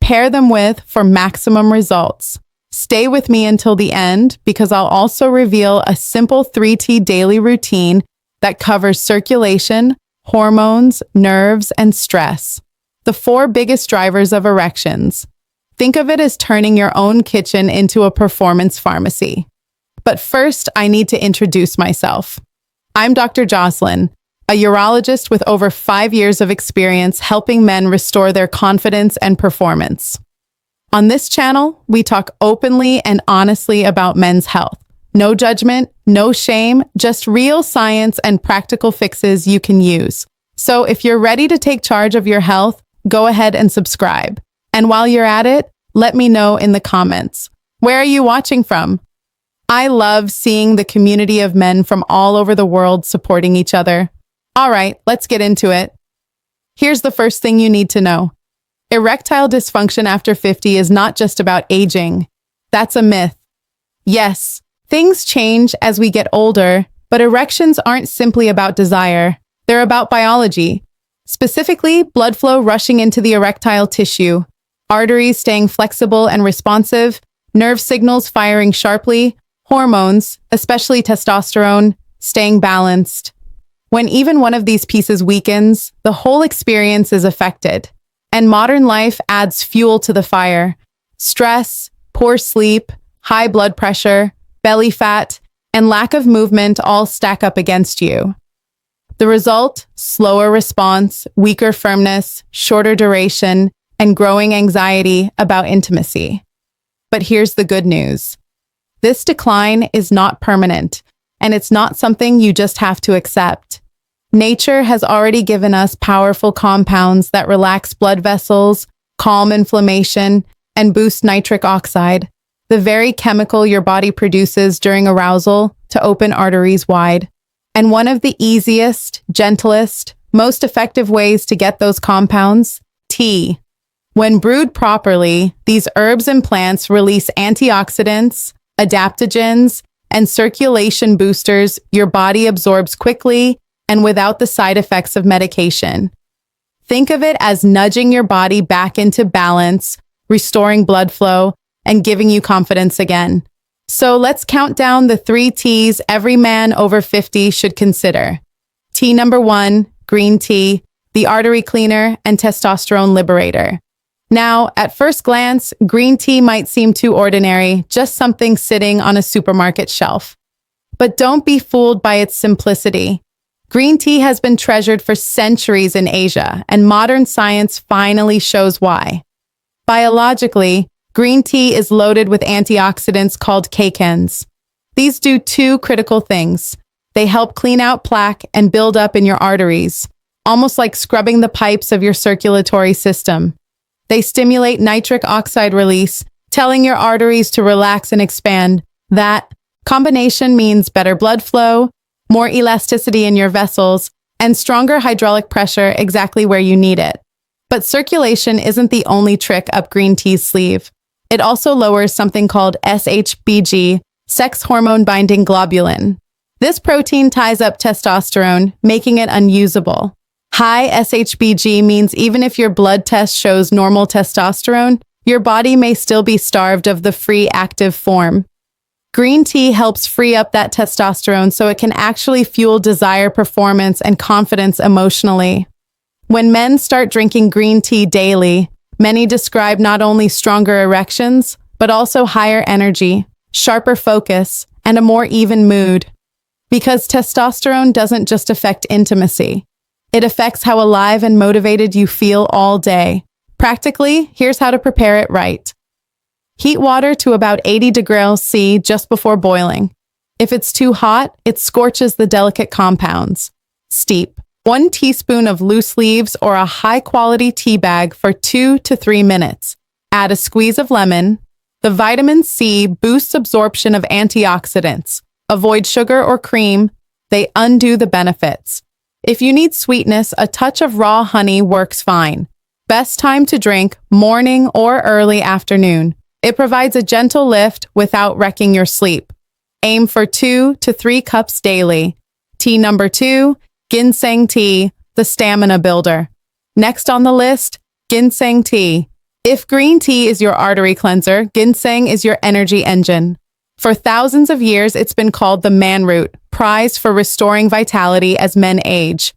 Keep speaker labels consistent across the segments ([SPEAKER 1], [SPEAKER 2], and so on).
[SPEAKER 1] pair them with for maximum results. Stay with me until the end because I'll also reveal a simple 3T daily routine that covers circulation, hormones, nerves, and stress. The 4 biggest drivers of erections. Think of it as turning your own kitchen into a performance pharmacy. But first, I need to introduce myself. I'm Dr. Jocelyn, a urologist with over 5 years of experience helping men restore their confidence and performance. On this channel, we talk openly and honestly about men's health. No judgment, no shame, just real science and practical fixes you can use. So if you're ready to take charge of your health, go ahead and subscribe. And while you're at it, let me know in the comments. Where are you watching from? I love seeing the community of men from all over the world supporting each other. All right, let's get into it. Here's the first thing you need to know. Erectile dysfunction after 50 is not just about aging. That's a myth. Yes, things change as we get older, but erections aren't simply about desire. They're about biology. Specifically, blood flow rushing into the erectile tissue, arteries staying flexible and responsive, nerve signals firing sharply, hormones, especially testosterone, staying balanced. When even one of these pieces weakens, the whole experience is affected. And modern life adds fuel to the fire. Stress, poor sleep, high blood pressure, belly fat, and lack of movement all stack up against you. The result? Slower response, weaker firmness, shorter duration, and growing anxiety about intimacy. But here's the good news. This decline is not permanent, and it's not something you just have to accept. Nature has already given us powerful compounds that relax blood vessels, calm inflammation, and boost nitric oxide, the very chemical your body produces during arousal to open arteries wide. And one of the easiest, gentlest, most effective ways to get those compounds? Tea. When brewed properly, these herbs and plants release antioxidants, adaptogens, and circulation boosters your body absorbs quickly and without the side effects of medication. Think of it as nudging your body back into balance, restoring blood flow, and giving you confidence again. So let's count down the 3 T's every man over 50 should consider. T number 1, green tea, the artery cleaner and testosterone liberator. Now, at first glance, green tea might seem too ordinary, just something sitting on a supermarket shelf. But don't be fooled by its simplicity. Green tea has been treasured for centuries in Asia, and modern science finally shows why. Biologically, green tea is loaded with antioxidants called catechols. These do 2 critical things. They help clean out plaque and build up in your arteries, almost like scrubbing the pipes of your circulatory system. They stimulate nitric oxide release, telling your arteries to relax and expand. That combination means better blood flow, more elasticity in your vessels, and stronger hydraulic pressure exactly where you need it. But circulation isn't the only trick up green tea's sleeve. It also lowers something called SHBG, sex hormone binding globulin. This protein ties up testosterone, making it unusable. High SHBG means even if your blood test shows normal testosterone, your body may still be starved of the free active form. Green tea helps free up that testosterone so it can actually fuel desire, performance, and confidence emotionally. When men start drinking green tea daily, many describe not only stronger erections, but also higher energy, sharper focus, and a more even mood. Because testosterone doesn't just affect intimacy. It affects how alive and motivated you feel all day. Practically, here's how to prepare it right. Heat water to about 80 degrees C just before boiling. If it's too hot, it scorches the delicate compounds. Steep. 1 teaspoon of loose leaves or a high-quality tea bag for 2 to 3 minutes. Add a squeeze of lemon. The vitamin C boosts absorption of antioxidants. Avoid sugar or cream. They undo the benefits. If you need sweetness, a touch of raw honey works fine. Best time to drink, morning or early afternoon. It provides a gentle lift without wrecking your sleep. Aim for 2 to 3 cups daily. Tea number 2, ginseng tea, the stamina builder. Next on the list, ginseng tea. If green tea is your artery cleanser, ginseng is your energy engine. For thousands of years, it's been called the man root, prized for restoring vitality as men age.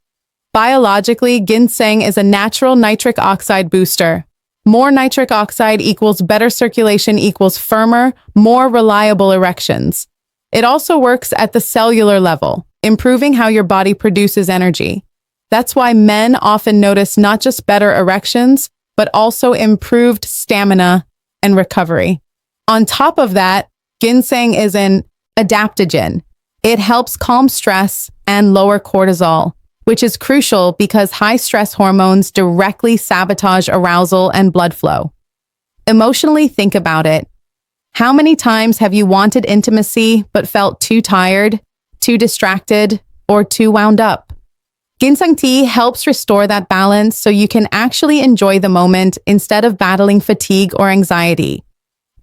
[SPEAKER 1] Biologically, ginseng is a natural nitric oxide booster. More nitric oxide equals better circulation equals firmer, more reliable erections. It also works at the cellular level, improving how your body produces energy. That's why men often notice not just better erections, but also improved stamina and recovery. On top of that, ginseng is an adaptogen. It helps calm stress and lower cortisol, which is crucial because high stress hormones directly sabotage arousal and blood flow. Emotionally, think about it. How many times have you wanted intimacy but felt too tired, too distracted, or too wound up? Ginseng tea helps restore that balance so you can actually enjoy the moment instead of battling fatigue or anxiety.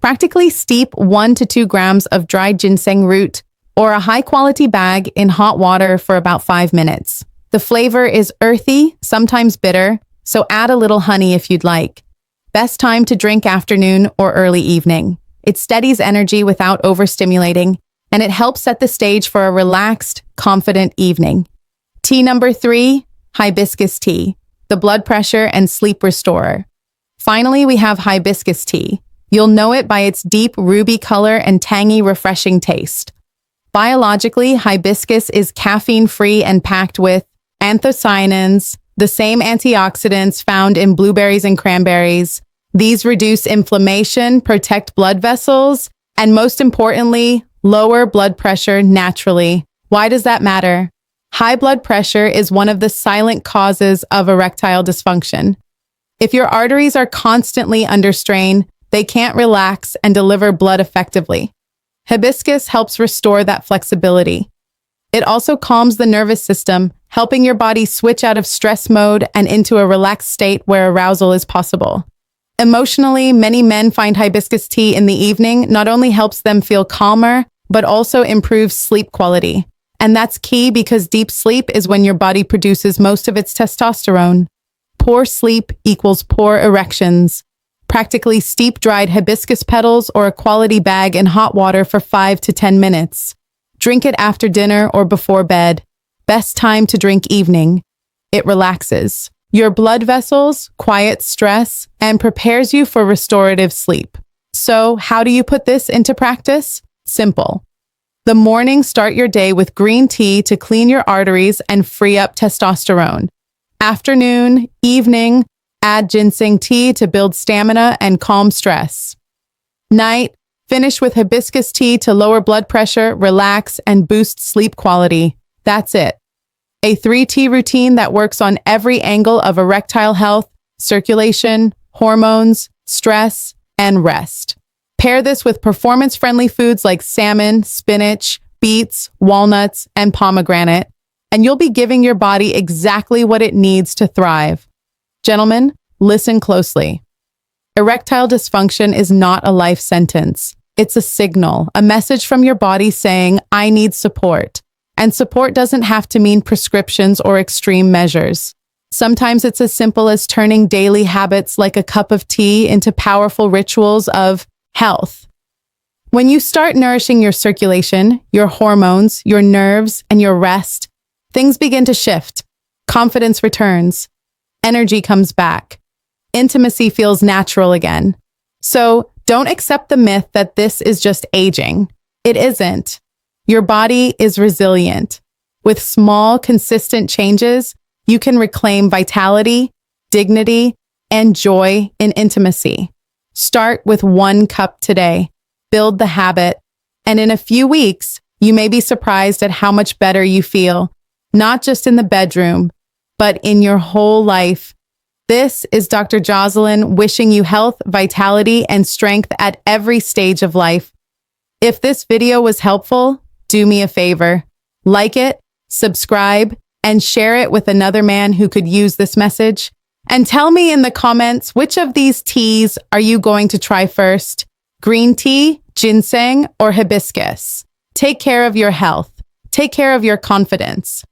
[SPEAKER 1] Practically steep 1 to 2 grams of dried ginseng root or a high-quality bag in hot water for about 5 minutes. The flavor is earthy, sometimes bitter, so add a little honey if you'd like. Best time to drink afternoon or early evening. It steadies energy without overstimulating, and it helps set the stage for a relaxed, confident evening. Tea number 3, hibiscus tea, the blood pressure and sleep restorer. Finally, we have hibiscus tea. You'll know it by its deep ruby color and tangy, refreshing taste. Biologically, hibiscus is caffeine-free and packed with anthocyanins, the same antioxidants found in blueberries and cranberries. These reduce inflammation, protect blood vessels, and most importantly, lower blood pressure naturally. Why does that matter? High blood pressure is one of the silent causes of erectile dysfunction. If your arteries are constantly under strain, they can't relax and deliver blood effectively. Hibiscus helps restore that flexibility. It also calms the nervous system, helping your body switch out of stress mode and into a relaxed state where arousal is possible. Emotionally, many men find hibiscus tea in the evening not only helps them feel calmer, but also improves sleep quality. And that's key because deep sleep is when your body produces most of its testosterone. Poor sleep equals poor erections. Practically steep dried hibiscus petals or a quality bag in hot water for 5 to 10 minutes. Drink it after dinner or before bed. Best time to drink evening. It relaxes your blood vessels, quiets stress, and prepares you for restorative sleep. So, how do you put this into practice? Simple. The morning, start your day with green tea to clean your arteries and free up testosterone. Afternoon, evening, add ginseng tea to build stamina and calm stress. Night, finish with hibiscus tea to lower blood pressure, relax, and boost sleep quality. That's it. A 3-tea routine that works on every angle of erectile health, circulation, hormones, stress, and rest. Pair this with performance-friendly foods like salmon, spinach, beets, walnuts, and pomegranate, and you'll be giving your body exactly what it needs to thrive. Gentlemen, listen closely. Erectile dysfunction is not a life sentence. It's a signal, a message from your body saying, I need support. And support doesn't have to mean prescriptions or extreme measures. Sometimes it's as simple as turning daily habits like a cup of tea into powerful rituals of health. When you start nourishing your circulation, your hormones, your nerves, and your rest, things begin to shift. Confidence returns. Energy comes back. Intimacy feels natural again. So don't accept the myth that this is just aging. It isn't. Your body is resilient. With small, consistent changes, you can reclaim vitality, dignity, and joy in intimacy. Start with 1 cup today. Build the habit. And in a few weeks, you may be surprised at how much better you feel, not just in the bedroom, but in your whole life. This is Dr. Jocelyn wishing you health, vitality, and strength at every stage of life. If this video was helpful, do me a favor. Like it, subscribe, and share it with another man who could use this message. And tell me in the comments, which of these teas are you going to try first? Green tea, ginseng, or hibiscus? Take care of your health. Take care of your confidence.